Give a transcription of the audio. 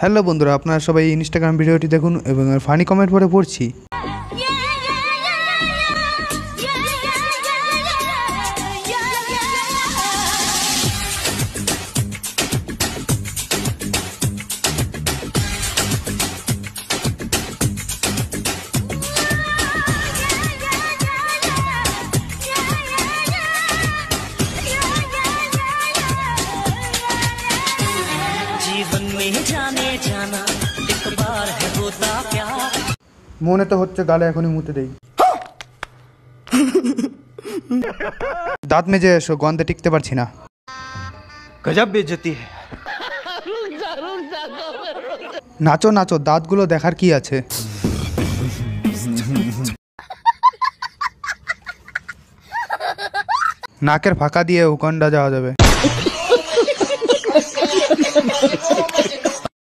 Hello বন্ধুরা, আপনারা সবাই ইনস্টাগ্রাম ভিডিওটি দেখুন এবং ফানি কমেন্ট পরে পড়ছি। जीवन में जाने जाना एक बार है होता प्यार। মনে তো হচ্ছে গালে এখনই মুতে দেই। দাঁত মেজে এসো, গন্ধে টিকতে পারছি না। गजब बेइज्जती है। নাচো নাচো, দাঁতগুলো দেখার কি আছে। নাকের ফাঁকা দিয়ে উকন্ডা যাওয়া যাবে।